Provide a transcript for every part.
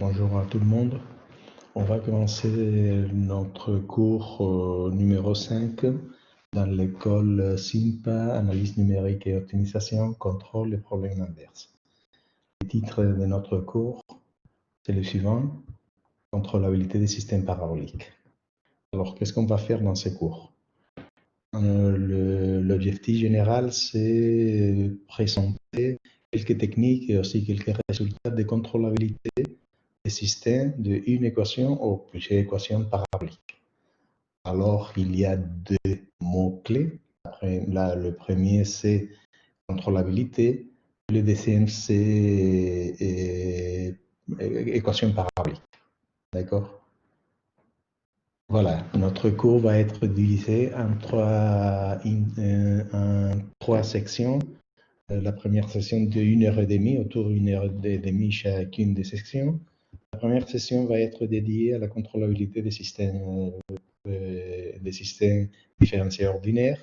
Bonjour à tout le monde. On va commencer notre cours numéro 5 dans l'école SIMPA, Analyse numérique et optimisation, contrôle et problèmes inverses. Le titre de notre cours, c'est le suivant, contrôlabilité des systèmes paraboliques. Alors, qu'est-ce qu'on va faire dans ces cours? L'objectif général, c'est présenter quelques techniques et aussi quelques résultats de contrôlabilité des systèmes d'une équation ou plusieurs équations paraboliques. Alors, il y a deux mots-clés. Le premier, c'est contrôlabilité. Le deuxième, c'est équation parabolique. D'accord? Voilà, notre cours va être divisé en trois sections. La première session de 1h30, autour de 1h30 chacune des sections. La première session va être dédiée à la contrôlabilité des systèmes différentiels ordinaires.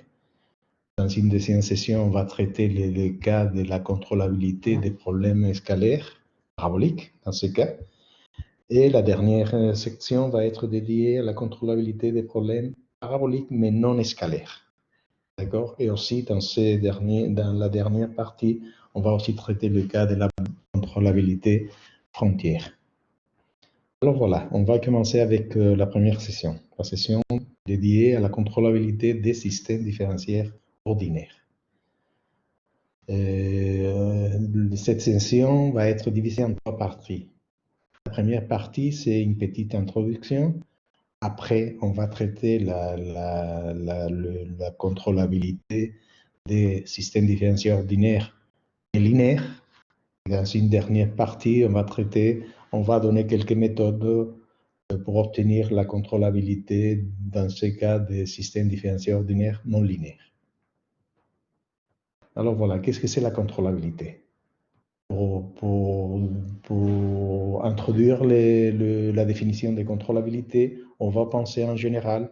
Dans une deuxième session, on va traiter les cas de la contrôlabilité des problèmes scalaires, paraboliques, dans ce cas. Et la dernière section va être dédiée à la contrôlabilité des problèmes paraboliques, mais non scalaires. D'accord? Et aussi, dans la dernière partie, on va aussi traiter le cas de la contrôlabilité frontière. Alors voilà, on va commencer avec la première session, la session dédiée à la contrôlabilité des systèmes différentiels ordinaires. Cette session va être divisée en trois parties. La première partie, c'est une petite introduction. Après, on va traiter la contrôlabilité des systèmes différentiels ordinaires et linéaires. Dans une dernière partie, on va donner quelques méthodes pour obtenir la contrôlabilité dans ce cas des systèmes différentiels ordinaires non linéaires. Alors voilà, qu'est-ce que c'est la contrôlabilité? Pour introduire la définition de contrôlabilité, on va penser en général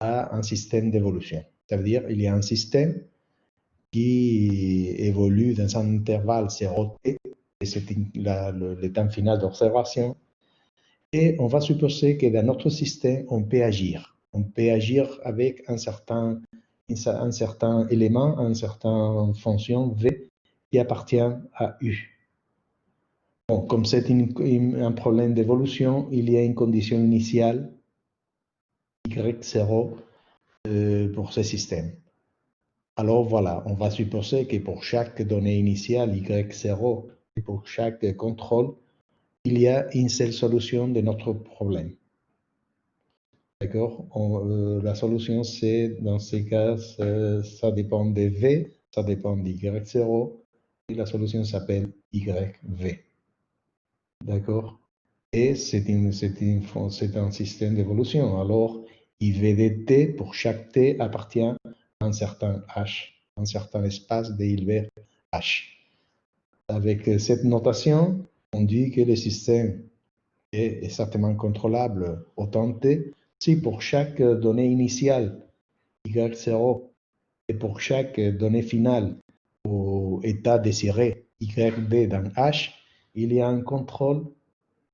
à un système d'évolution. C'est-à-dire qu'il y a un système qui évolue dans un intervalle 0t, et c'est le temps final d'observation. Et on va supposer que dans notre système, on peut agir. On peut agir avec un certain élément, une certaine fonction V qui appartient à U. Bon, comme c'est un problème d'évolution, il y a une condition initiale, Y0, pour ce système. Alors voilà, on va supposer que pour chaque donnée initiale, Y0, et pour chaque contrôle, il y a une seule solution de notre problème. D'accord? La solution, c'est, dans ces cas, ça dépend de V, ça dépend d'Y0, et la solution s'appelle YV. D'accord? Et c'est un système d'évolution. Alors, IV de t, pour chaque t, appartient à un certain H, un certain espace de Hilbert H. Avec cette notation, on dit que le système est exactement contrôlable autant t si pour chaque donnée initiale, Y0, et pour chaque donnée finale, au état désiré, YD dans H, il y a un contrôle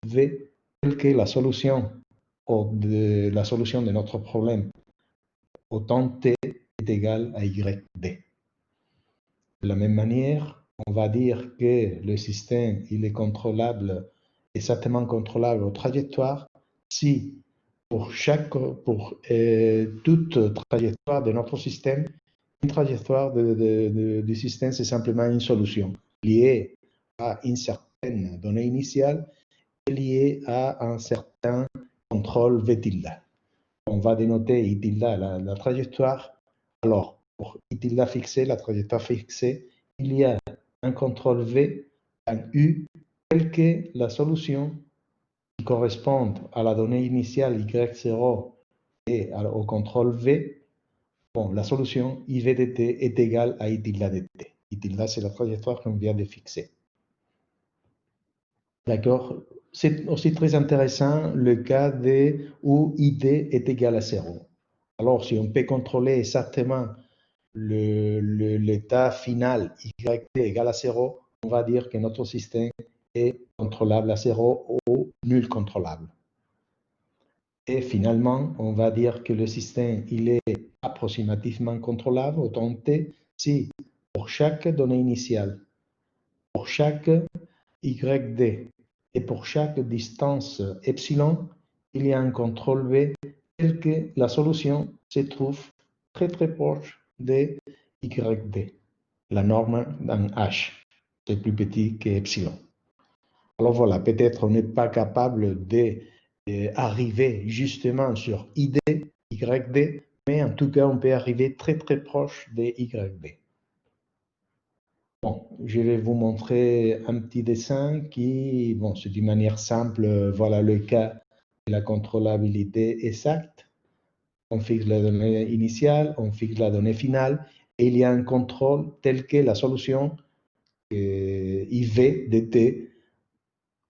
V tel que la solution de notre problème autant t est égal à YD. De la même manière, on va dire que le système il est contrôlable, exactement contrôlable aux trajectoires si pour toute trajectoire de notre système, une trajectoire du système c'est simplement une solution liée à une certaine donnée initiale lié à un certain contrôle V tilde. On va dénoter I tilde la trajectoire. Alors, pour I tilde fixé, la trajectoire fixée, il y a un contrôle V, un U, tel que la solution qui correspond à la donnée initiale Y0 et au contrôle V. Bon, la solution IV de t est égale à I tilde de t. I tilde, c'est la trajectoire qu'on vient de fixer. D'accord? C'est aussi très intéressant le cas où ID est égal à 0. Alors, si on peut contrôler exactement l'état final YT égal à 0, on va dire que notre système est contrôlable à 0 ou nul contrôlable. Et finalement, on va dire que le système il est approximativement contrôlable, autant T, si pour chaque donnée initiale, pour chaque YD et pour chaque distance epsilon, il y a un contrôle V tel que la solution se trouve très très proche de YD. La norme dans H, c'est plus petit que epsilon. Alors voilà, peut-être on n'est pas capable d'arriver justement sur ID, YD, mais en tout cas, on peut arriver très très proche de YD. Bon, je vais vous montrer un petit dessin qui, bon, c'est d'une manière simple, voilà le cas de la contrôlabilité exacte. On fixe la donnée initiale, on fixe la donnée finale, et il y a un contrôle tel que la solution IV de t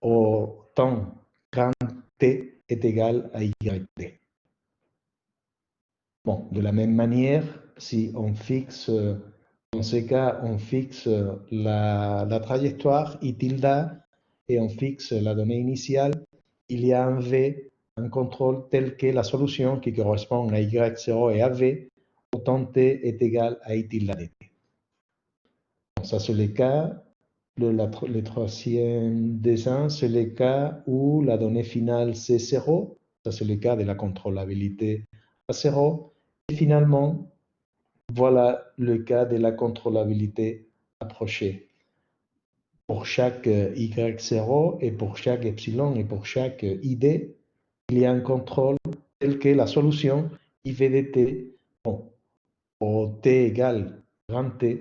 au temps quand t est égal à YT. Bon, de la même manière, si on fixe, dans ce cas, on fixe la trajectoire I tilde et on fixe la donnée initiale, il y a un V, un contrôle tel que la solution qui correspond à Y0 et à V, au temps t est égal à I tilde de t. Bon, ça, c'est le cas. Le troisième dessin, c'est le cas où la donnée finale, c'est 0. Ça, c'est le cas de la contrôlabilité à 0. Et finalement, voilà le cas de la contrôlabilité approchée. Pour chaque Y0 et pour chaque epsilon et pour chaque ID, il y a un contrôle tel que la solution IV de t, bon, au t égale grand T,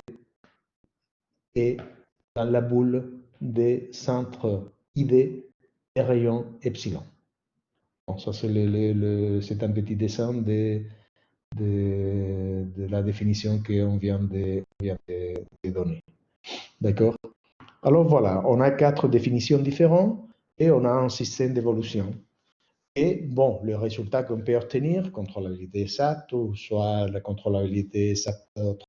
est dans la boule des centres ID et rayon epsilon. Bon, ça c'est un petit dessin de la définition qu'on vient de donner. D'accord? Alors voilà, on a 4 définitions différentes et on a un système d'évolution. Et bon, le résultat qu'on peut obtenir, contrôlabilité exacte, ou soit la contrôlabilité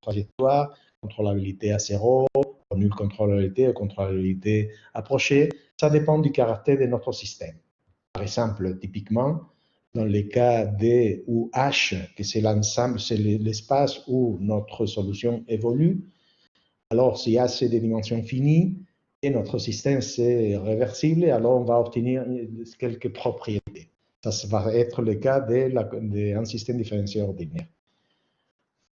trajectoire, contrôlabilité à 0, ou nulle contrôlabilité, ou contrôlabilité approchée, ça dépend du caractère de notre système. Par exemple, typiquement, dans les cas D ou H, que c'est l'ensemble, c'est l'espace où notre solution évolue, alors si H c'est des dimensions finies et notre système c'est réversible, alors on va obtenir quelques propriétés. Ça va être le cas d'un système différentiel ordinaire.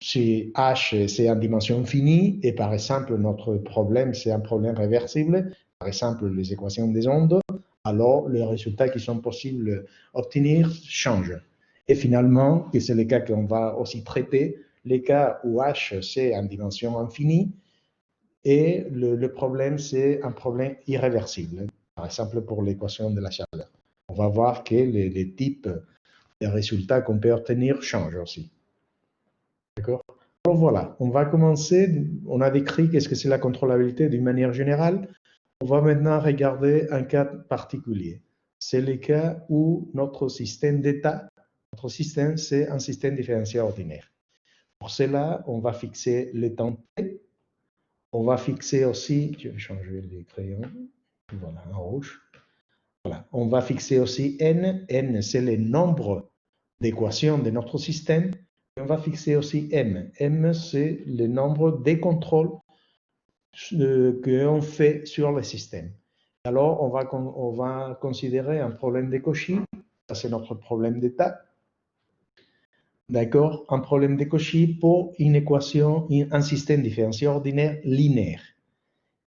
Si H c'est en dimension finie et par exemple notre problème c'est un problème réversible, par exemple les équations des ondes, alors les résultats qui sont possibles d'obtenir changent. Et finalement, que c'est le cas qu'on va aussi traiter, les cas où H c'est en dimension infinie et le problème c'est un problème irréversible, par exemple pour l'équation de la chaleur. On va voir que les types de résultats qu'on peut obtenir changent aussi. D'accord? Alors voilà, on va commencer. On a décrit qu'est-ce que c'est la contrôlabilité d'une manière générale. On va maintenant regarder un cas particulier. C'est le cas où notre système d'état, notre système, c'est un système différentiel ordinaire. Pour cela, on va fixer le temps t. On va fixer aussi, je vais changer les crayons, voilà, en rouge. Voilà. On va fixer aussi n. N, c'est le nombre d'équations de notre système. Et on va fixer aussi m. M, c'est le nombre de contrôles qu'on fait sur le système. Alors, on va considérer un problème de Cauchy. Ça, c'est notre problème d'état. D'accord? Un problème de Cauchy pour une équation, un système différentiel ordinaire linéaire.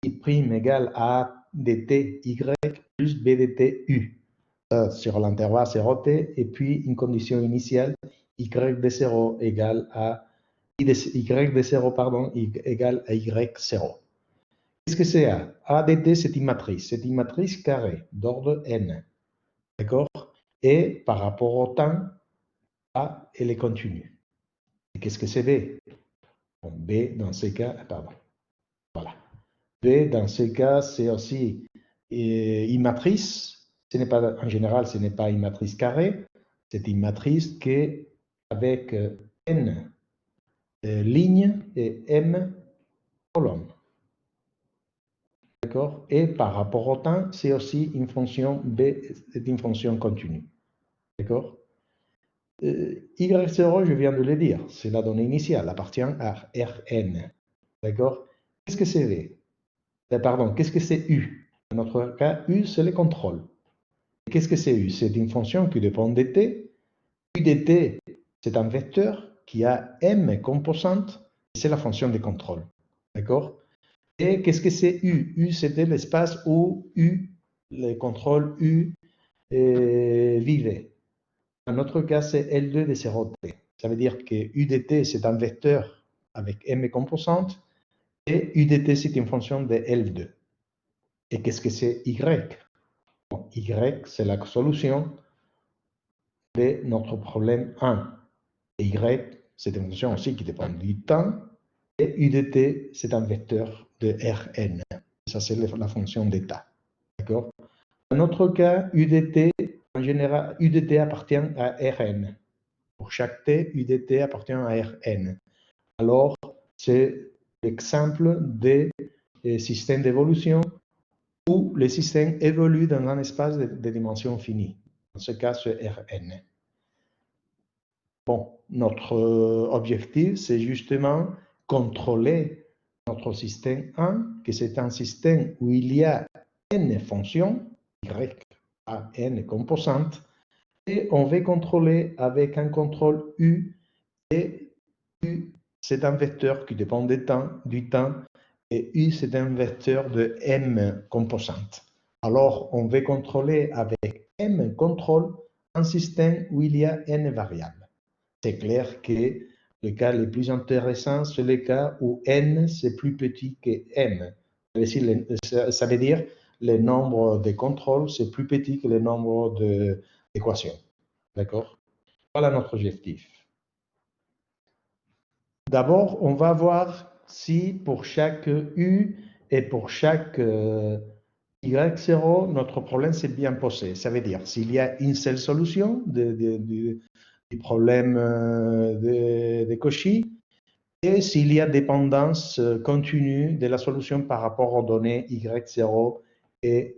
I' égale a dt y plus b dt u. Ça, sur l'intervalle 0t, et puis une condition initiale, y de 0 égale à y de 0, pardon, égale à y0. Qu'est-ce que c'est A? A dt, c'est une matrice carrée d'ordre n. D'accord? Et par rapport au temps, A, elle est continue. Et qu'est-ce que c'est B? Bon, B, dans ce cas, pardon. Voilà. B, dans ce cas, c'est aussi une matrice. En général, ce n'est pas une matrice carrée. C'est une matrice qui, avec n lignes et m colonnes. D'accord? Et par rapport au temps, c'est aussi une fonction B, c'est une fonction continue. D'accord? Y0, je viens de le dire, c'est la donnée initiale, appartient à Rn. D'accord? Qu'est-ce que c'est V? Pardon, qu'est-ce que c'est U? Dans notre cas, U, c'est le contrôle. Qu'est-ce que c'est U? C'est une fonction qui dépend de t. U de t, c'est un vecteur qui a m composantes, c'est la fonction de contrôle. D'accord? Et qu'est-ce que c'est U? U, c'était l'espace où U, le contrôle U, vivait. Dans notre cas, c'est L2 de 0t. Ça veut dire que U de t, c'est un vecteur avec m composantes, et U de t, c'est une fonction de L2. Et qu'est-ce que c'est Y? Bon, Y, c'est la solution de notre problème 1. Et Y, c'est une fonction aussi qui dépend du temps. Et U de t, c'est un vecteur de Rn. Ça, c'est la fonction d'état. D'accord? Dans notre cas, U de t, en général, U de t appartient à Rn. Pour chaque t, U de t appartient à Rn. Alors, c'est l'exemple des systèmes d'évolution où les systèmes évoluent dans un espace de dimension finie. Dans ce cas, c'est Rn. Bon, notre objectif, c'est justement contrôler notre système 1, que c'est un système où il y a n fonctions, y à n composantes, et on veut contrôler avec un contrôle u, et u, c'est un vecteur qui dépend du temps, et u, c'est un vecteur de m composantes. Alors, on veut contrôler avec m contrôle un système où il y a n variables. C'est clair que le cas le plus intéressant, c'est le cas où n, c'est plus petit que m. Ça veut dire le nombre de contrôles, c'est plus petit que le nombre d'équations. D'accord? Voilà notre objectif. D'abord, on va voir si pour chaque u et pour chaque y0, notre problème s'est bien posé. Ça veut dire s'il y a une seule solution du problème de Cauchy et s'il y a dépendance continue de la solution par rapport aux données y0 et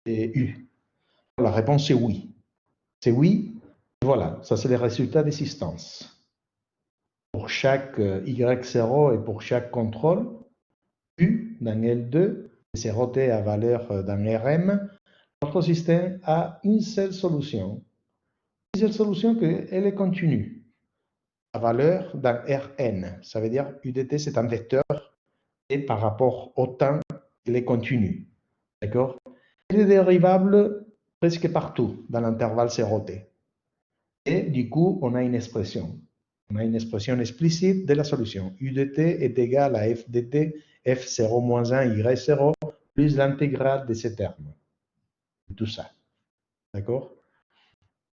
u. La réponse est oui. C'est oui. Voilà, ça c'est le résultat d'existence. Pour chaque y0 et pour chaque contrôle, u dans L2, c'est roté à valeur dans Rm, notre système a une seule solution. Une seule solution qu'elle est continue. La valeur dans Rn, ça veut dire u de t, c'est un vecteur et par rapport au temps, elle est continue. D'accord? Elle est dérivable presque partout dans l'intervalle 0t. Et du coup, on a une expression. On a une expression explicite de la solution. U de t est égal à f de t, f0 moins 1, y0, plus l'intégrale de ces termes. Tout ça. D'accord?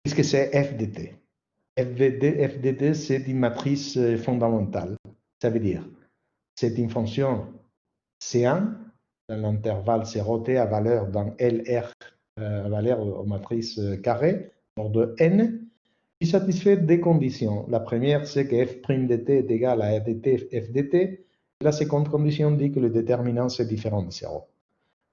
Qu'est-ce que c'est f de t? F de t, c'est une matrice fondamentale. Ça veut dire, c'est une fonction C1 dans l'intervalle 0t à valeur dans LR, à valeur matrice carrée, ordre n, qui satisfait des conditions. La première, c'est que f' de t est égal à f de t. La seconde condition dit que le déterminant, c'est différent de 0.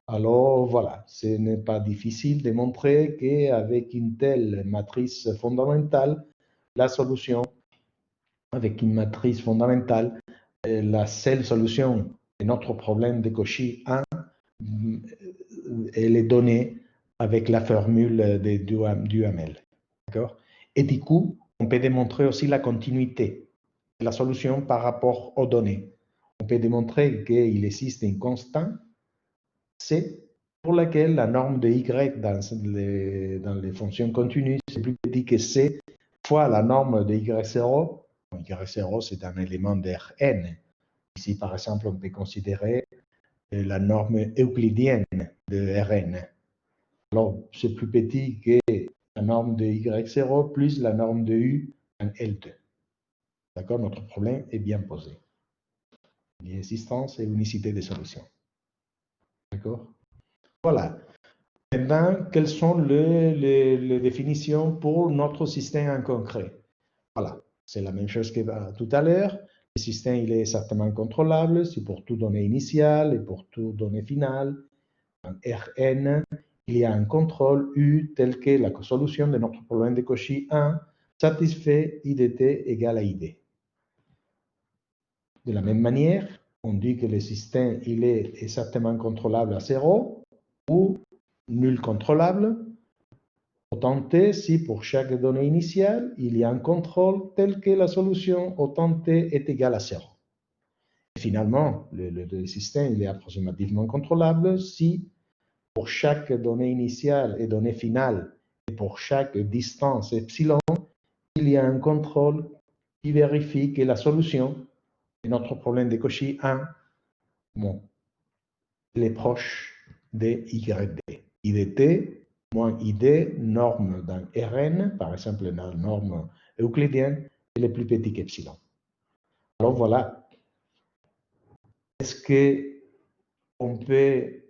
Alors voilà, ce n'est pas difficile de montrer qu'avec une telle matrice fondamentale, la solution, avec une matrice fondamentale, la seule solution de notre problème de Cauchy 1, elle est donnée avec la formule de Duhamel. D'accord? Et du coup, on peut démontrer aussi la continuité de la solution par rapport aux données. On peut démontrer qu'il existe une constante C pour laquelle la norme de Y dans les fonctions continues, c'est plus petit que C fois la norme de Y0. Y0, c'est un élément de Rn. Ici, par exemple, on peut considérer la norme euclidienne de Rn. Alors, c'est plus petit que la norme de Y0 plus la norme de U en L2. D'accord? Notre problème est bien posé. L'existence et l'unicité des solutions. D'accord? Voilà. Maintenant, quelles sont les définitions pour notre système en concret? Voilà. C'est la même chose que tout à l'heure. Le système, il est exactement contrôlable. C'est pour toute donnée initiale et pour toute donnée finale. Dans Rn, il y a un contrôle U tel que la solution de notre problème de Cauchy 1 satisfait I de t égale à ID. De la même manière, on dit que le système il est exactement contrôlable à 0 ou nul contrôlable. Autant t si pour chaque donnée initiale, il y a un contrôle tel que la solution autant t est égale à 0. Et finalement, le système il est approximativement contrôlable si pour chaque donnée initiale et donnée finale et pour chaque distance epsilon, il y a un contrôle qui vérifie que la solution de notre problème de Cauchy 1, bon, elle est proche de YD. I de t moins ID, norme dans Rn, par exemple la norme euclidienne, elle est plus petite qu'epsilon. Alors voilà. Est-ce qu'on peut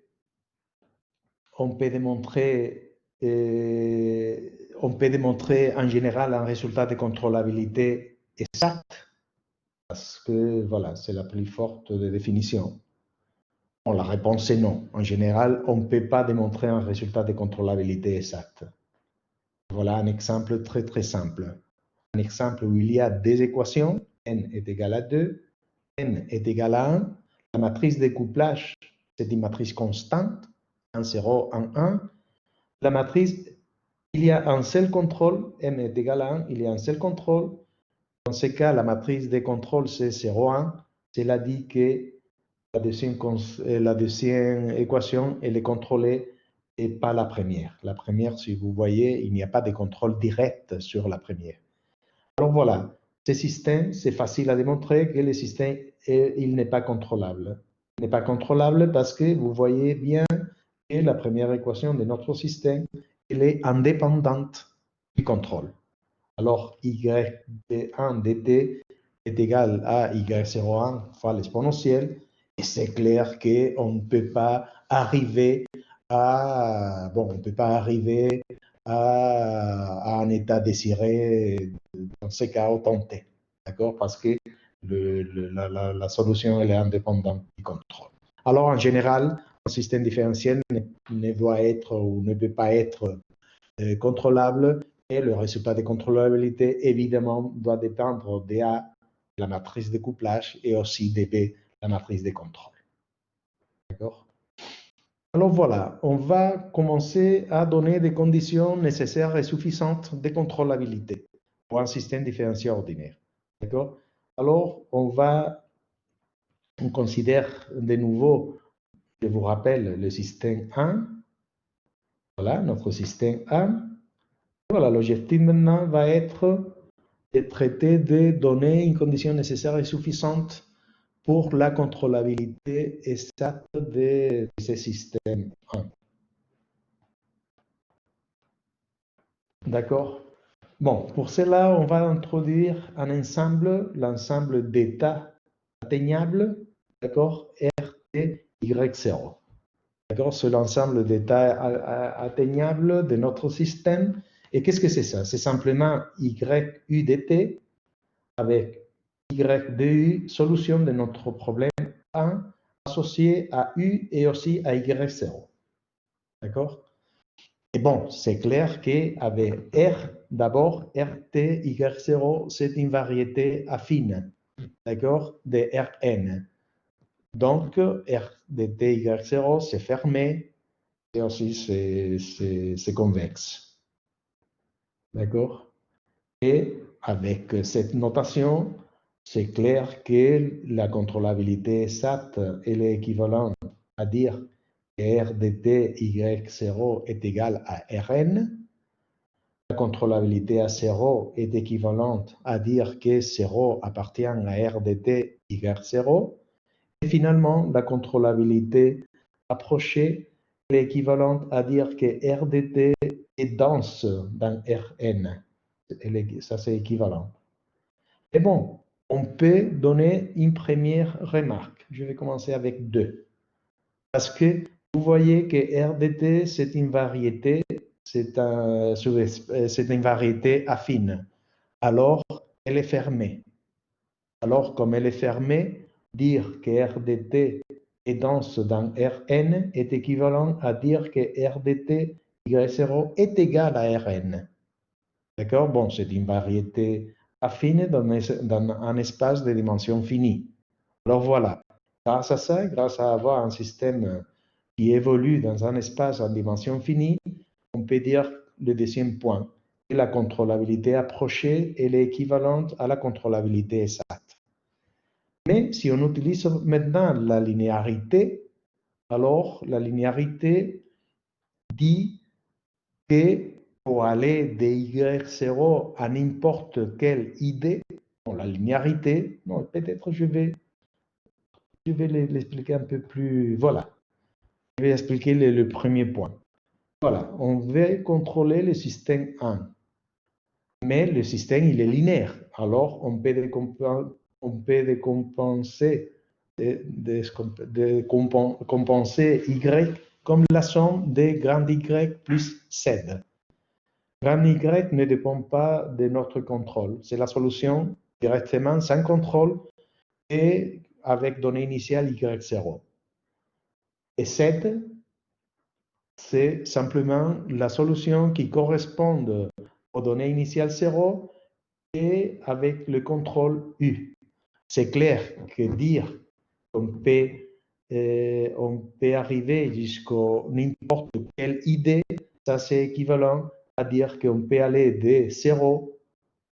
démontrer en général un résultat de contrôlabilité exact? Parce que voilà, c'est la plus forte des définitions. Bon, la réponse est non. En général, on ne peut pas démontrer un résultat de contrôlabilité exact. Voilà un exemple très très simple. Un exemple où il y a des équations, n est égal à 2, n est égal à 1. La matrice de couplage, c'est une matrice constante, 1, 0, 1, 1. La matrice, il y a un seul contrôle, m est égal à 1, il y a un seul contrôle. Dans ce cas, la matrice de contrôle, c'est 0, 1. Cela dit que la deuxième équation, elle est contrôlée et pas la première. La première, si vous voyez, il n'y a pas de contrôle direct sur la première. Alors voilà, ce système, c'est facile à démontrer que le système, il n'est pas contrôlable. Il n'est pas contrôlable parce que vous voyez bien que la première équation de notre système, elle est indépendante du contrôle. Alors, y de 1 dt est égal à y01 fois l'exponentielle. Et c'est clair qu'on ne peut pas arriver à, bon, on peut pas arriver à un état désiré dans ce cas autant t, d'accord? Parce que la solution elle est indépendante du contrôle. Alors en général, un système différentiel ne doit être ou ne peut pas être contrôlable et le résultat de contrôlabilité évidemment doit dépendre de A, la matrice de couplage, et aussi de B, la matrice de contrôle. D'accord? Alors voilà, on va commencer à donner des conditions nécessaires et suffisantes de contrôlabilité pour un système différentiel ordinaire. D'accord? Alors, on considère de nouveau, je vous rappelle, le système 1. Voilà, notre système 1. Voilà, l'objectif maintenant va être de traiter de donner une condition nécessaire et suffisante pour la contrôlabilité exacte de ce système 1. D'accord? Bon, pour cela, on va introduire un ensemble, l'ensemble d'états atteignables, d'accord, RT, Y0. D'accord, c'est l'ensemble d'états atteignables de notre système. Et qu'est-ce que c'est ça? C'est simplement YU dt avec Y de U, solution de notre problème 1 associé à U et aussi à Y0. D'accord? Et bon, c'est clair qu'avec R, d'abord, RT, Y0, c'est une variété affine, d'accord, de Rn. Donc, R de T, Y0, c'est fermé et aussi c'est convexe. D'accord? Et avec cette notation, c'est clair que la contrôlabilité exacte elle est équivalente à dire que R de T, Y0 est égal à Rn. La contrôlabilité à 0 est équivalente à dire que 0 appartient à R de T, Y0. Et finalement, la contrôlabilité approchée est équivalente à dire que R de T est dense dans Rn. Ça, c'est équivalent. Et bon, on peut donner une première remarque. Je vais commencer avec 2. Parce que vous voyez que R de T, c'est une variété, c'est une variété affine. Alors, elle est fermée. Alors, comme elle est fermée, dire que R de T et dense dans Rn est équivalent à dire que R de t y0 est égal à Rn. D'accord? Bon, c'est une variété affine dans un espace de dimension finie. Alors voilà, grâce à ça, grâce à avoir un système qui évolue dans un espace en dimension finie, on peut dire le deuxième point, que la contrôlabilité approchée elle est équivalente à la contrôlabilité exacte. Mais si on utilise maintenant la linéarité, alors la linéarité dit que pour aller de y0 à n'importe quelle idée, bon, la linéarité, non, peut-être je vais l'expliquer un peu plus. Voilà, je vais expliquer le premier point. Voilà, on veut contrôler le système 1, mais le système il est linéaire. Alors on peut décompenser, compenser y comme la somme de grand Y plus Z. Grand Y ne dépend pas de notre contrôle. C'est la solution directement sans contrôle et avec donnée initiale Y0. Et Z, c'est simplement la solution qui correspond aux données initiales 0 et avec le contrôle U. C'est clair que dire qu'on peut arriver jusqu'à n'importe quelle idée, ça c'est équivalent à dire qu'on peut aller de 0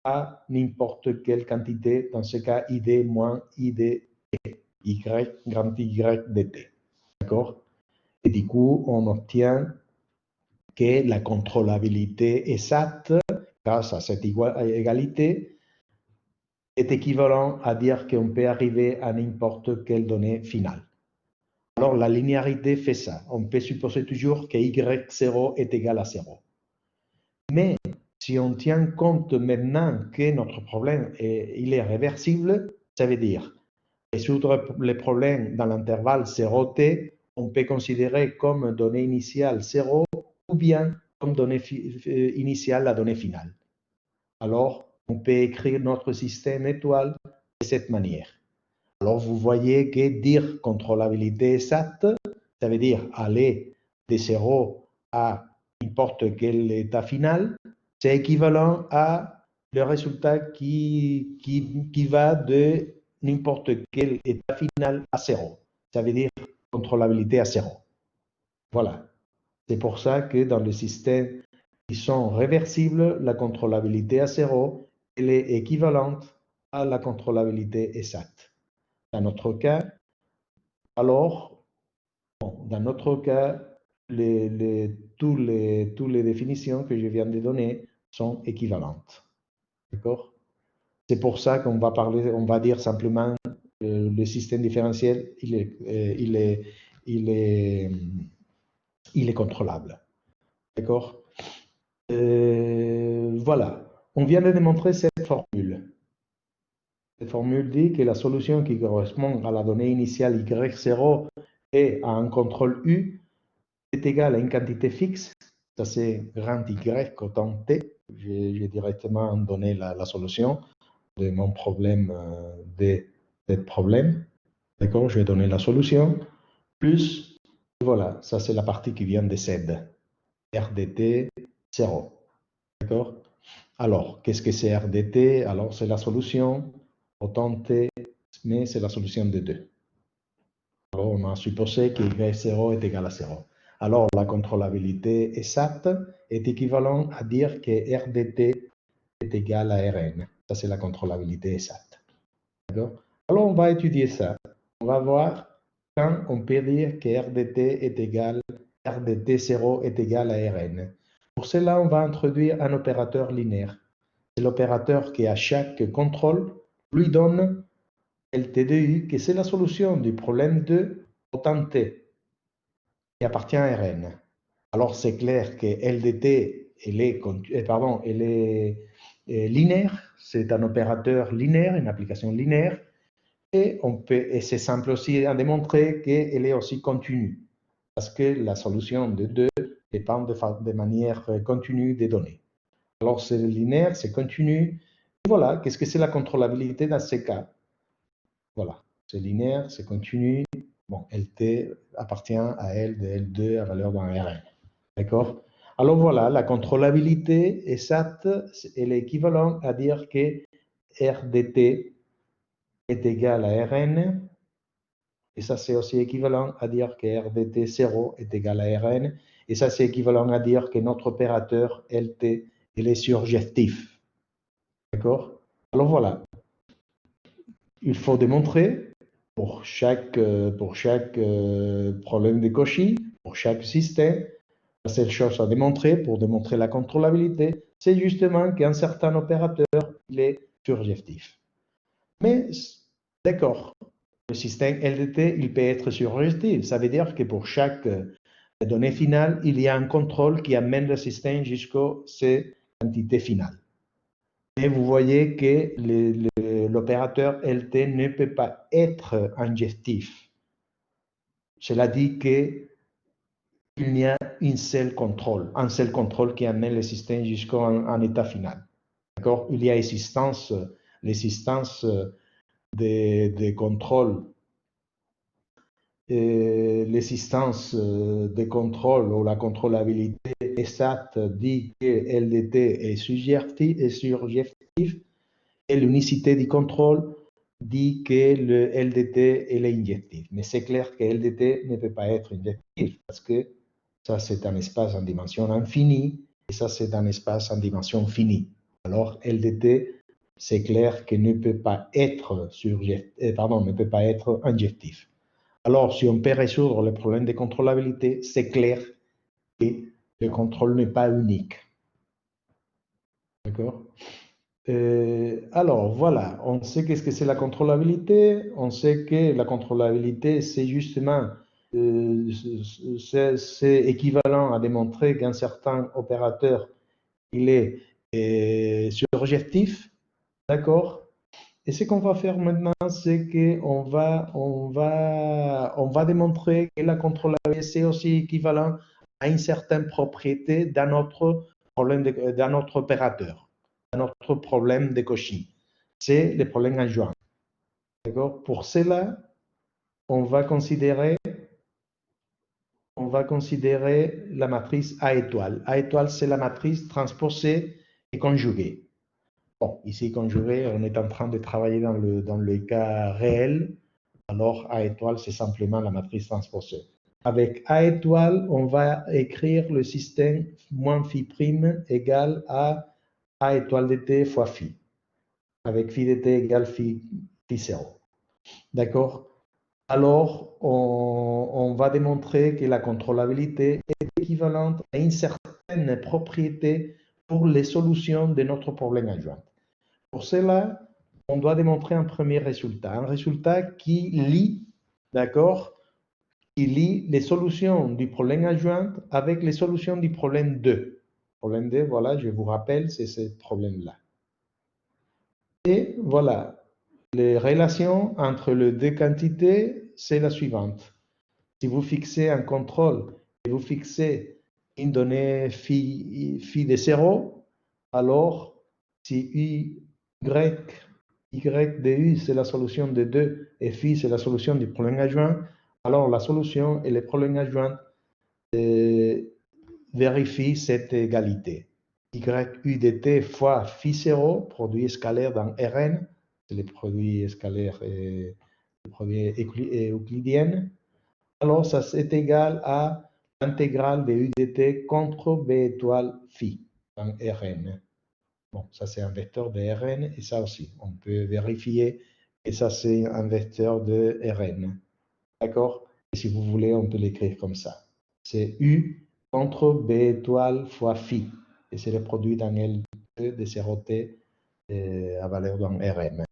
à n'importe quelle quantité, dans ce cas id moins id y, grand Y de t. D'accord? Et du coup, on obtient que la contrôlabilité exacte, grâce à cette égalité, est équivalent à dire qu'on peut arriver à n'importe quelle donnée finale. Alors, la linéarité fait ça. On peut supposer toujours que y0 est égal à 0. Mais si on tient compte maintenant que notre problème il est réversible, ça veut dire résoudre les problèmes dans l'intervalle 0t, on peut considérer comme donnée initiale 0 ou bien comme donnée initiale la donnée finale. Alors, on peut écrire notre système étoile de cette manière. Alors, vous voyez que dire contrôlabilité exacte, ça veut dire aller de 0 à n'importe quel état final, c'est équivalent à le résultat qui va de n'importe quel état final à 0. Ça veut dire contrôlabilité à 0. Voilà. C'est pour ça que dans les systèmes qui sont réversibles, la contrôlabilité à 0, elle est équivalente à la contrôlabilité exacte. Dans notre cas, alors, bon, dans notre cas, toutes les définitions que je viens de donner sont équivalentes. D'accord? C'est pour ça qu'on va parler, on va dire simplement le système différentiel, il est contrôlable. D'accord? Voilà. On vient de démontrer cette formule. Cette formule dit que la solution qui correspond à la donnée initiale y0 et à un contrôle u est égale à une quantité fixe, ça c'est grand Y autant t. J'ai directement donné la solution de mon problème, de ce problème. D'accord? Je vais donner la solution. Plus, voilà, ça c'est la partie qui vient de Z. R de t, 0. D'accord? Alors, qu'est-ce que c'est R de t? Alors, c'est la solution autant t, mais c'est la solution de 2. Alors, on a supposé que y0 est égal à 0. Alors, la contrôlabilité exacte est équivalente à dire que R de t est égal à Rn. Ça, c'est la contrôlabilité exacte. D'accord? Alors, on va étudier ça. On va voir quand on peut dire que R de t est égal, R de t0 est égal à Rn. Pour cela, on va introduire un opérateur linéaire. C'est l'opérateur qui, à chaque contrôle, lui donne LT de U, que c'est la solution du problème de autant t, qui appartient à Rn. Alors, c'est clair que L de t, elle est linéaire. C'est un opérateur linéaire, une application linéaire. Et c'est simple aussi à démontrer qu'elle est aussi continue, parce que la solution de 2 dépend de manière continue des données. Alors, c'est linéaire, c'est continu. Et voilà, qu'est-ce que c'est la contrôlabilité dans ces cas? Voilà, c'est linéaire, c'est continu. Bon, LT appartient à L de L2 à valeur d'un Rn. D'accord? Alors voilà, la contrôlabilité exacte est l'équivalent à dire que RDT est égal à Rn. Et ça, c'est aussi équivalent à dire que RDT0 est égal à Rn. Et ça, c'est équivalent à dire que notre opérateur LT, il est surjectif. D'accord? Alors voilà, il faut démontrer pour chaque problème de Cauchy, pour chaque système, la seule chose à démontrer pour démontrer la contrôlabilité, c'est justement qu'un certain opérateur, il est surjectif. Mais, d'accord, le système LDT, il peut être surjectif. Ça veut dire que pour chaque donnée finale, il y a un contrôle qui amène le système jusqu'à ces quantités finales. Et vous voyez que l'opérateur LT ne peut pas être injectif. Cela dit qu'il n'y a un seul contrôle qui amène le système jusqu'à un état final. D'accord? Il y a l'existence des contrôles, des contrôles ou la contrôlabilité exacte dit que LDT est surjectif et l'unicité du contrôle dit que le LDT est injectif. Mais c'est clair que LDT ne peut pas être injectif parce que ça, c'est un espace en dimension infinie et ça, c'est un espace en dimension finie. Alors, LDT, c'est clair qu'il ne peut pas être ne peut pas être injectif. Alors, si on peut résoudre le problème de contrôlabilité, c'est clair que le contrôle n'est pas unique. D'accord? Alors, voilà, on sait qu'est-ce que c'est la contrôlabilité. On sait que la contrôlabilité, c'est justement, c'est équivalent à démontrer qu'un certain opérateur, il est surjectif, d'accord? Et ce qu'on va faire maintenant, c'est qu'on va démontrer que la contrôlabilité, c'est aussi équivalent à une certaine propriété dans notre opérateur, dans notre problème de Cauchy. C'est le problème adjoint. D'accord? Pour cela, on va considérer la matrice A étoile. A étoile, c'est la matrice transposée et conjuguée. Bon, ici, conjuguée, on est en train de travailler dans le cas réel. Alors, A étoile, c'est simplement la matrice transposée. Avec A étoile, on va écrire le système moins phi prime égale à A étoile de t fois phi. Avec phi de t égale phi 0. D'accord? Alors, on va démontrer que la contrôlabilité est équivalente à une certaine propriété pour les solutions de notre problème adjoint. Pour cela, on doit démontrer un premier résultat, un résultat qui lie, d'accord, qui lie les solutions du problème adjoint avec les solutions du problème 2. Problème 2, voilà, je vous rappelle, c'est ce problème-là. Et voilà, les relations entre les deux quantités, c'est la suivante. Si vous fixez un contrôle et vous fixez une donnée phi de 0, alors si y de u, c'est la solution de 2 et phi, c'est la solution du problème adjoint, alors la solution et le problème adjoint vérifient cette égalité. Y u de t fois phi 0, produit scalaire dans Rn, c'est le produit scalaire et le produit euclidien. Alors, ça c'est égal à l'intégrale de u de t contre b étoile phi dans Rn. Bon, ça c'est un vecteur de Rn et ça aussi, on peut vérifier que ça c'est un vecteur de Rn. D'accord? Et si vous voulez, on peut l'écrire comme ça. C'est u contre b étoile fois phi. Et c'est le produit d'un L2 de 0t à valeur d'un Rn.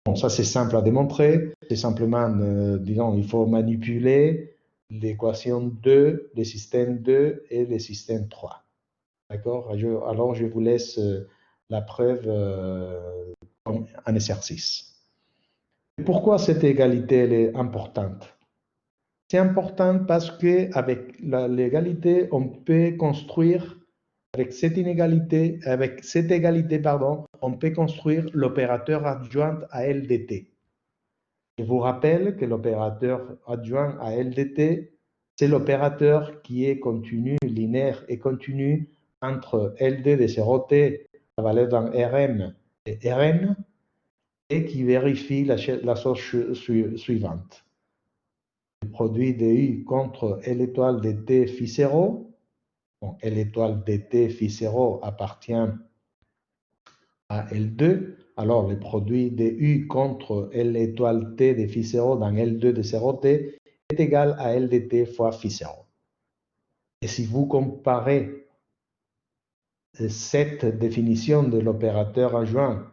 Bon, ça c'est simple à démontrer. C'est simplement, disons, il faut manipuler l'équation 2, le système 2 et le système 3. D'accord? Alors, je vous laisse la preuve en exercice. Pourquoi cette égalité elle est importante? C'est important parce qu'avec l'égalité, on peut construire, avec cette égalité, on peut construire l'opérateur adjoint à LDT. Je vous rappelle que l'opérateur adjoint à LDT, c'est l'opérateur qui est continu, linéaire et continu entre LD de 0T, la valeur dans Rm et Rn, et qui vérifie la chose suivante. Le produit de U contre L étoile de T phi 0. Bon, L étoile de T phi 0 appartient à L2. Alors, le produit de U contre L étoile T de phi 0 dans L2 de 0T est égal à L de T fois phi 0. Et si vous comparez cette définition de l'opérateur adjoint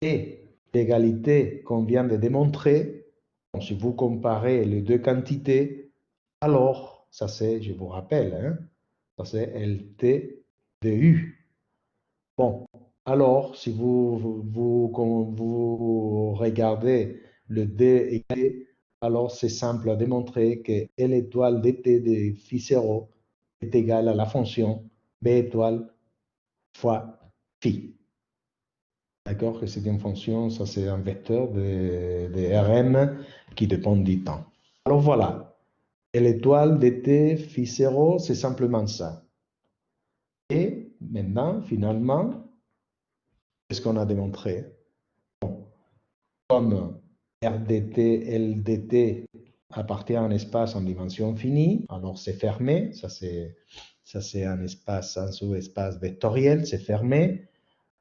et l'égalité qu'on vient de démontrer, bon, si vous comparez les deux quantités, alors, ça c'est, je vous rappelle, hein, ça c'est LT de U. Bon, alors, si vous regardez le D et T, alors c'est simple à démontrer que L étoile dt de phi 0 est égal à la fonction B étoile fois phi. D'accord? Que c'est une fonction, ça c'est un vecteur de Rm qui dépend du temps. Alors voilà, L étoile dt phi 0, c'est simplement ça. Et maintenant, finalement, qu'est-ce qu'on a démontré? Bon, comme RDT, LDT appartient à un espace en dimension finie, alors c'est fermé, ça c'est un espace, un sous-espace vectoriel, c'est fermé.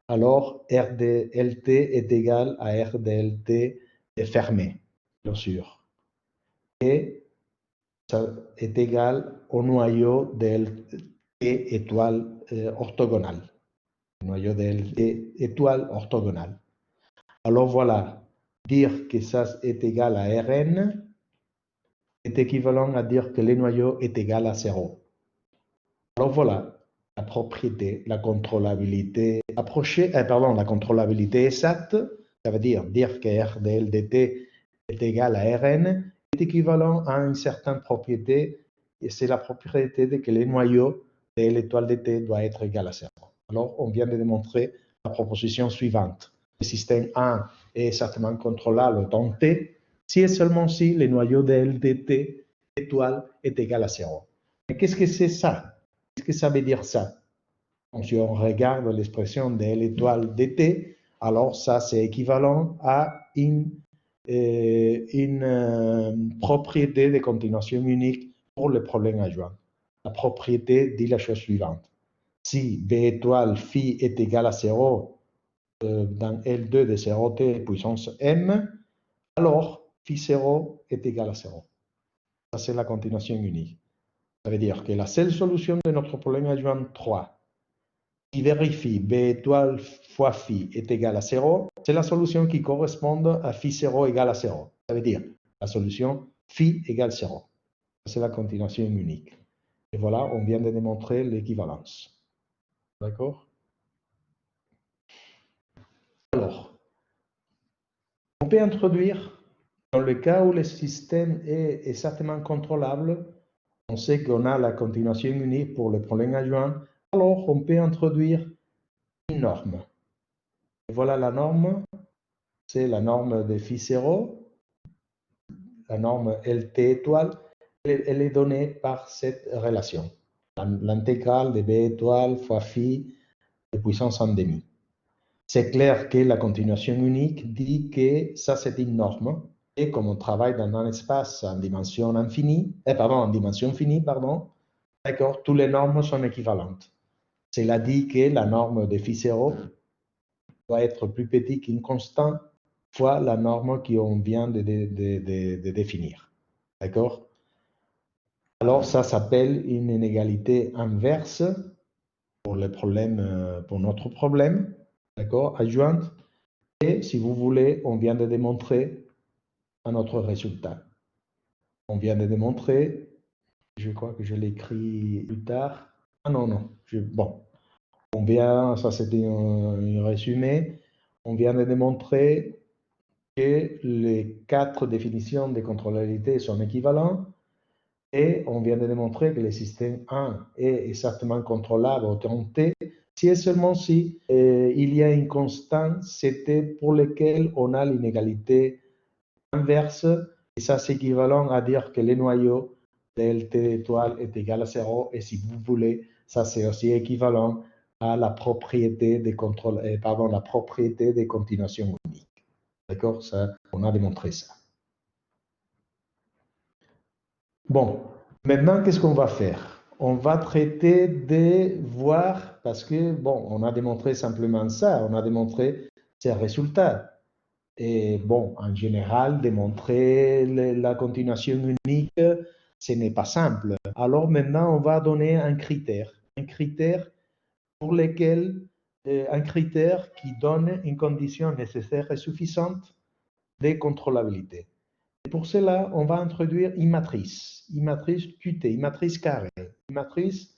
Alors RDLT est égal à RDLT fermé, bien sûr. Et ça est égal au noyau de LT étoile orthogonale. Le noyau de LT étoile orthogonale. Alors voilà, dire que ça est égal à Rn est équivalent à dire que le noyau est égal à 0. Alors voilà, la propriété, la contrôlabilité approchée, la contrôlabilité exacte, ça veut dire que R de L dt est égal à Rn, est équivalent à une certaine propriété, et c'est la propriété de que le noyau de L étoile dt doit être égal à 0. Alors, on vient de démontrer la proposition suivante. Le système 1 est certainement contrôlable dans T, si et seulement si le noyau de L dt étoile est égal à 0. Mais qu'est-ce que c'est ça? Qu'est-ce que ça veut dire ça? Donc, si on regarde l'expression de L étoile dt, alors ça c'est équivalent à une propriété de continuation unique pour le problème adjoint. La propriété dit la chose suivante. Si B étoile phi est égal à 0 dans L2 de 0t puissance m, alors phi 0 est égal à 0. Ça c'est la continuation unique. Ça veut dire que la seule solution de notre problème adjoint 3, qui vérifie B étoile fois phi est égal à 0, c'est la solution qui correspond à phi 0 égale à 0. Ça veut dire la solution phi égale 0. C'est la continuation unique. Et voilà, on vient de démontrer l'équivalence. D'accord? Alors, on peut introduire, dans le cas où le système est certainement contrôlable, on sait qu'on a la continuation unique pour le problème adjoint, alors on peut introduire une norme. Et voilà la norme, c'est la norme de phi 0, la norme LT étoile, elle est donnée par cette relation, l'intégrale de B étoile fois phi de puissance en demi. C'est clair que la continuation unique dit que ça c'est une norme, et comme on travaille dans un espace en dimension infinie, d'accord, toutes les normes sont équivalentes. Cela dit que la norme de phi 0 doit être plus petite qu'une constante fois la norme qu'on vient de définir. D'accord? Alors, ça s'appelle une inégalité inverse pour notre problème, d'accord, adjointe. Et si vous voulez, on vient de démontrer un autre résultat. On vient de démontrer, je crois que je l'écris plus tard. Ah non, non, bon. On vient, ça c'était un résumé, on vient de démontrer que les 4 définitions de contrôlabilité sont équivalentes et on vient de démontrer que le système 1 est exactement contrôlable au temps t si et seulement si il y a une constante, c'était pour laquelle on a l'inégalité inverse, et ça c'est équivalent à dire que le noyau de LT étoile est égal à 0, et si vous voulez, ça c'est aussi équivalent à la propriété des contrôles, la propriété des continuations uniques. D'accord? Ça, on a démontré ça. Bon, maintenant, qu'est-ce qu'on va faire? On va traiter de voir, parce que, bon, on a démontré simplement ça, on a démontré ces résultats. Et bon, en général, démontrer la continuation unique, ce n'est pas simple. Alors maintenant, on va donner un critère pour lequel, un critère qui donne une condition nécessaire et suffisante de contrôlabilité. Et pour cela, on va introduire une matrice QT, une matrice carrée. Une matrice,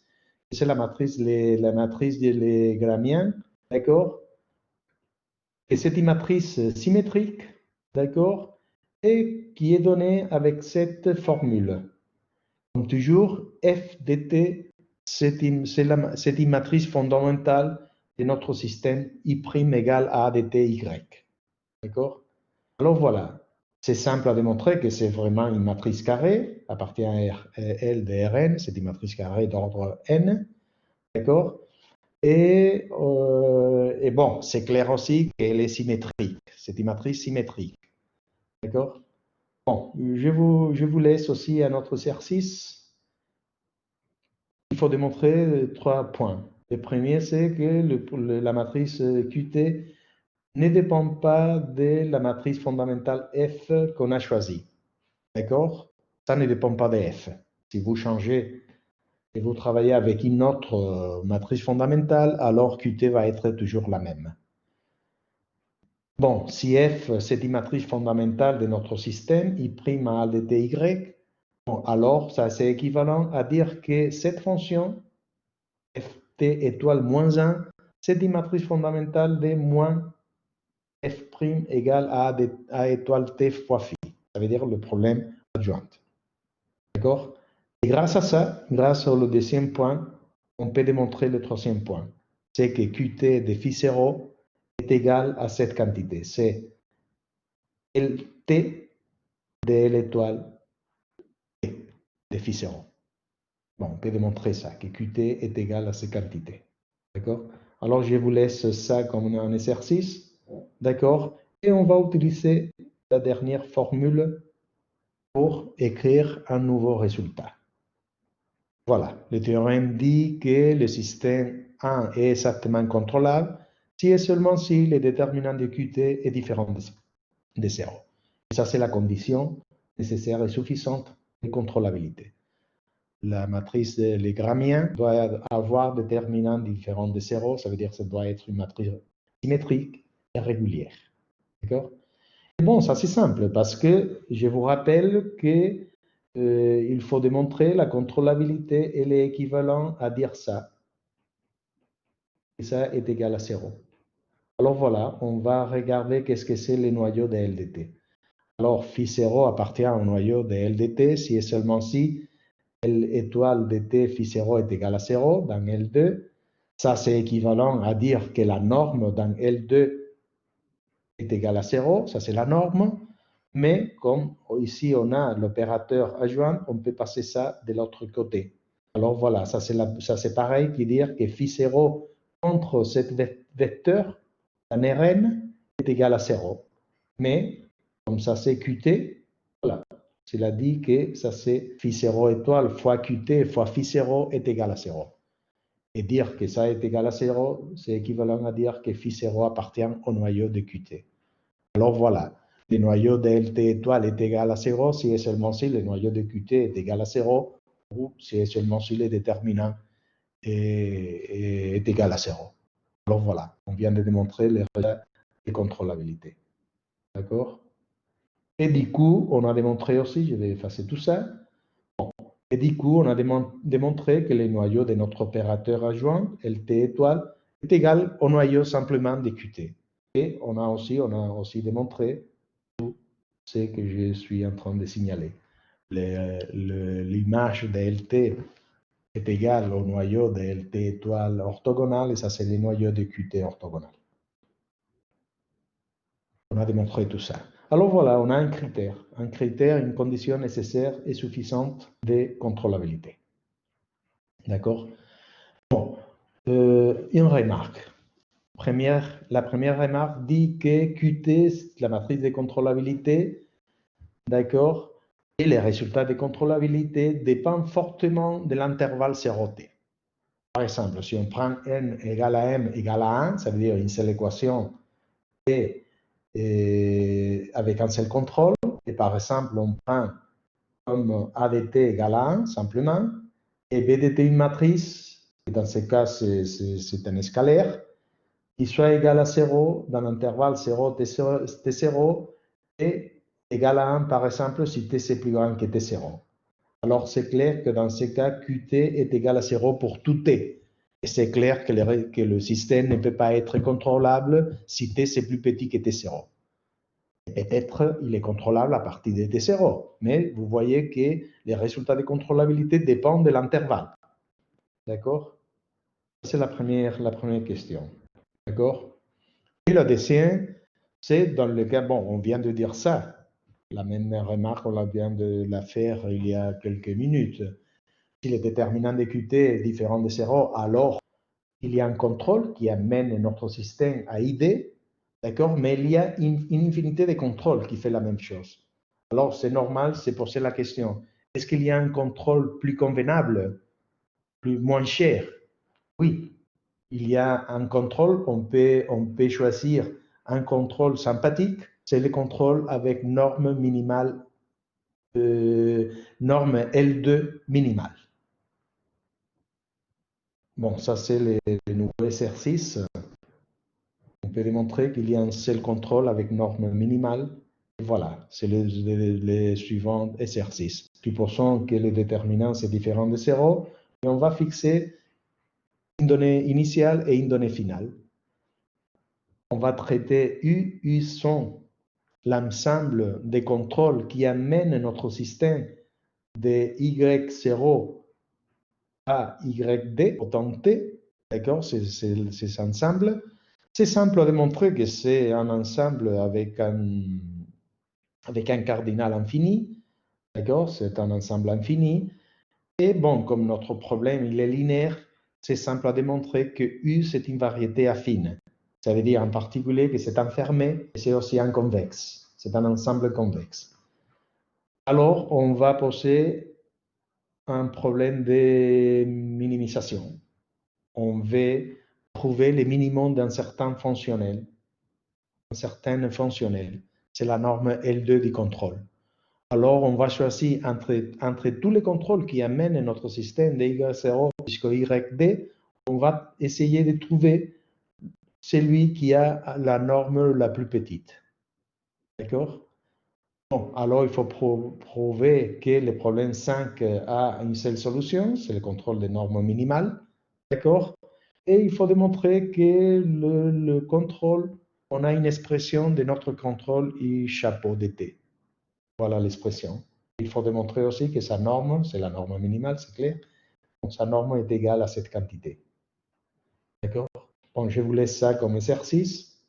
c'est la matrice des Lagrangiens, d'accord? Et c'est une matrice symétrique, d'accord? Et qui est donnée avec cette formule. Comme toujours, f dt, c'est une matrice fondamentale de notre système I' égale à dt y. D'accord? Alors voilà, c'est simple à démontrer que c'est vraiment une matrice carrée, appartient à L de Rn, c'est une matrice carrée d'ordre n, d'accord? Et bon, c'est clair aussi qu'elle est symétrique, c'est une matrice symétrique, d'accord? Bon, je vous laisse aussi un autre exercice. Il faut démontrer 3 points. Le premier, c'est que la matrice QT ne dépend pas de la matrice fondamentale F qu'on a choisie. D'accord? Ça ne dépend pas de F. Si vous changez et vous travaillez avec une autre matrice fondamentale, alors QT va être toujours la même. Bon, si F, c'est une matrice fondamentale de notre système, I' à dt y, bon, alors ça c'est équivalent à dire que cette fonction, ft étoile moins 1, c'est une matrice fondamentale de moins f' égale à étoile t fois phi. Ça veut dire le problème adjoint. D'accord? Et grâce à ça, grâce au deuxième point, on peut démontrer le troisième point. C'est que Qt de phi 0 est égal à cette quantité. C'est Lt de l'étoile T de phi 0. Bon, on peut démontrer ça, que Qt est égal à cette quantité. D'accord? Alors, je vous laisse ça comme un exercice. D'accord? Et on va utiliser la dernière formule pour écrire un nouveau résultat. Voilà, le théorème dit que le système 1 est exactement contrôlable si et seulement si le déterminant de Qt est différent de 0. Et ça, c'est la condition nécessaire et suffisante de contrôlabilité. La matrice de Lagrangiens doit avoir déterminant différent de 0, ça veut dire que ça doit être une matrice symétrique et régulière. D'accord? Bon, ça c'est simple parce que je vous rappelle que il faut démontrer la contrôlabilité, elle est équivalente à dire ça. Et ça est égal à 0. Alors voilà, on va regarder qu'est-ce que c'est le noyau de LDT. Alors, phi 0 appartient au noyau de LDT si et seulement si L étoile dt phi 0 est égal à 0 dans L2. Ça, c'est équivalent à dire que la norme dans L2 est égale à 0. Ça, c'est la norme. Mais comme ici, on a l'opérateur adjoint, on peut passer ça de l'autre côté. Alors voilà, ça c'est pareil qui dire que phi 0 contre cet vecteur, un Rn, est égal à 0. Mais, comme ça c'est Qt, voilà, cela dit que ça c'est phi 0 étoile fois Qt fois phi 0 est égal à 0. Et dire que ça est égal à 0, c'est équivalent à dire que phi 0 appartient au noyau de Qt. Alors voilà, le noyau de LT étoile est égal à 0 si et seulement si le noyau de Qt est égal à 0 ou si et seulement si le déterminant est égal à 0. Alors voilà, on vient de démontrer les résultats de contrôlabilité. D'accord? Et du coup, on a démontré aussi, je vais effacer tout ça, et du coup, on a démontré que le noyau de notre opérateur adjoint, LT étoile, est égal au noyau simplement de Qt. Et on a aussi démontré ce que je suis en train de signaler. L'image de LT est égale au noyau de LT étoile orthogonal, et ça c'est le noyau de Qt orthogonal. On a démontré tout ça. Alors voilà, on a un critère, une condition nécessaire et suffisante de contrôlabilité. D'accord? Bon, une remarque. La première remarque dit que Qt, la matrice de contrôlabilité, d'accord, et les résultats de contrôlabilité dépendent fortement de l'intervalle 0t. Par exemple, si on prend n égale à m égale à 1, ça veut dire une seule équation et avec un seul contrôle, et par exemple, on prend comme a de t égale à 1, simplement, et b de t une matrice, et dans ce cas, c'est un scalaire, qui soit égal à 0 dans l'intervalle 0 t0 et égal à 1, par exemple, si t c'est plus grand que t0. Alors, c'est clair que dans ce cas, qt est égal à 0 pour tout t. Et c'est clair que le système ne peut pas être contrôlable si t c'est plus petit que t0. Peut-être il est contrôlable à partir de t0, mais vous voyez que les résultats de contrôlabilité dépendent de l'intervalle. D'accord? C'est la première question. D'accord? Et la deuxième, c'est dans le cas, bon, on vient de dire ça. La même remarque, on vient de la faire il y a quelques minutes. Si le déterminant de Qt est différent de 0, alors il y a un contrôle qui amène notre système à ID, d'accord? Mais il y a une infinité de contrôles qui fait la même chose. Alors, c'est normal, c'est poser la question, est-ce qu'il y a un contrôle plus convenable, moins cher? Oui, il y a un contrôle, on peut choisir un contrôle sympathique, c'est le contrôle avec norme minimale, norme L2 minimale. Bon, ça c'est les nouveaux exercices. On peut démontrer qu'il y a un seul contrôle avec norme minimale. Et voilà, c'est les suivants exercices. Supposons que le déterminant c'est différent de 0, et on va fixer une donnée initiale et une donnée finale. On va traiter U. U sont l'ensemble des contrôles qui amènent notre système de Y0 à YD, autant T, d'accord, c'est ensemble. C'est simple à démontrer que c'est un ensemble avec un cardinal infini, d'accord, c'est un ensemble infini. Et bon, comme notre problème il est linéaire, c'est simple à démontrer que U c'est une variété affine. Ça veut dire en particulier que c'est enfermé et c'est aussi un convexe. C'est un ensemble convexe. Alors, on va poser un problème de minimisation. On veut trouver le minimum d'un certain fonctionnel. C'est la norme L2 du contrôle. Alors, on va choisir entre tous les contrôles qui amènent notre système de Y0 jusqu'au YD, on va essayer de trouver celui qui a la norme la plus petite. D'accord? Bon, alors il faut prouver que le problème 5 a une seule solution, c'est le contrôle des normes minimales. D'accord? Et il faut démontrer que le contrôle, on a une expression de notre contrôle I chapeau de t. Voilà l'expression. Il faut démontrer aussi que sa norme, c'est la norme minimale, c'est clair. Donc, sa norme est égale à cette quantité. D'accord? Bon, je vous laisse ça comme exercice.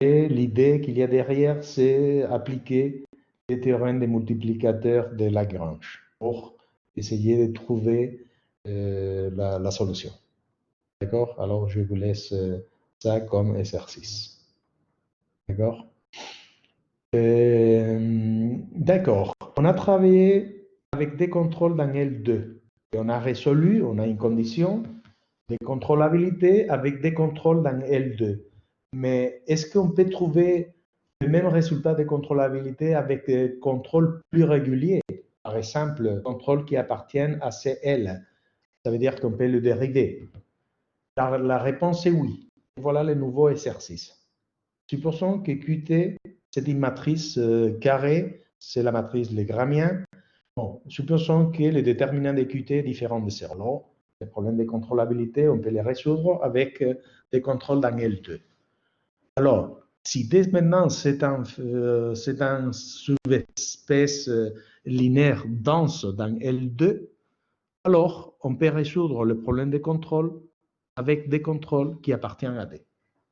Et l'idée qu'il y a derrière, c'est appliquer les théorèmes des multiplicateurs de Lagrange pour essayer de trouver la solution. D'accord? Alors, je vous laisse ça comme exercice. D'accord? D'accord. On a travaillé avec des contrôles dans L2. Et on a résolu, on a une condition de contrôlabilité avec des contrôles dans L2. Mais est-ce qu'on peut trouver le même résultat de contrôlabilité avec des contrôles plus réguliers? Par exemple, contrôles qui appartiennent à CL. Ça veut dire qu'on peut le dériver. La réponse est oui. Voilà le nouveau exercice. Supposons que Qt, c'est une matrice carrée, c'est la matrice Lagrangienne. Bon, supposons que le déterminant de Qt est différent de 0. Alors, les problèmes de contrôlabilité, on peut les résoudre avec des contrôles dans L2. Alors, si dès maintenant c'est un sous-espèce linéaire dense dans L2, alors on peut résoudre le problème de contrôle avec des contrôles qui appartiennent à D.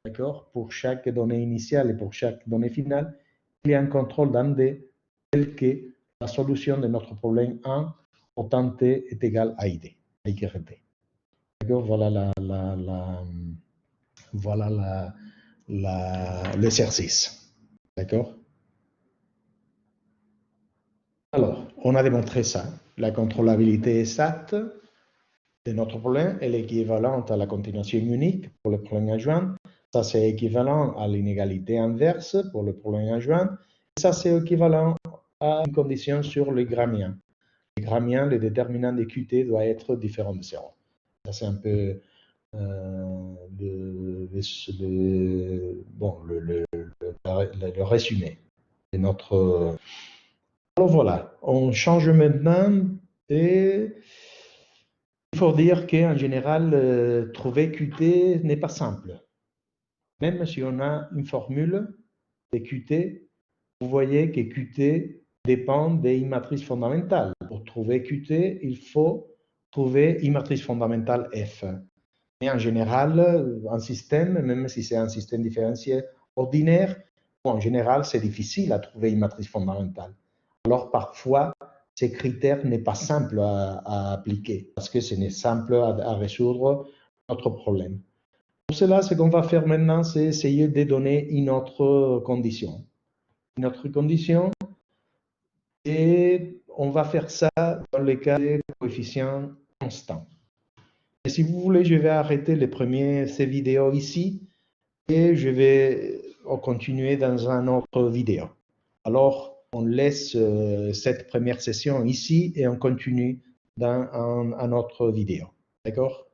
D'accord? Pour chaque donnée initiale et pour chaque donnée finale, il y a un contrôle dans D tel que la solution de notre problème 1 autant T est égal à ID, à YT. D'accord, voilà l'exercice. D'accord. Alors, on a démontré ça. La contrôlabilité exacte de notre problème est équivalente à la continuation unique pour le problème adjoint. Ça, c'est équivalent à l'inégalité inverse pour le problème adjoint. Et ça, c'est équivalent à une condition sur le grammien. Le grammien, le déterminant de QT doit être différent de 0. Ça, c'est un peu le résumé de notre... Alors voilà, on change maintenant et il faut dire qu'en général, trouver QT n'est pas simple. Même si on a une formule de QT, vous voyez que QT dépend des matrices fondamentales. Pour trouver QT, il faut trouver une matrice fondamentale F. Mais en général, un système, même si c'est un système différentiel ordinaire, en général, c'est difficile à trouver une matrice fondamentale. Alors parfois, ces critères n'est pas simple à appliquer parce que ce n'est simple à résoudre notre problème. Pour cela, ce qu'on va faire maintenant, c'est essayer de donner une autre condition. Une autre condition, et on va faire ça dans le cas des coefficients constants. Et si vous voulez, je vais arrêter ces vidéos ici et je vais continuer dans une autre vidéo. Alors, on laisse cette première session ici et on continue dans une autre vidéo. D'accord?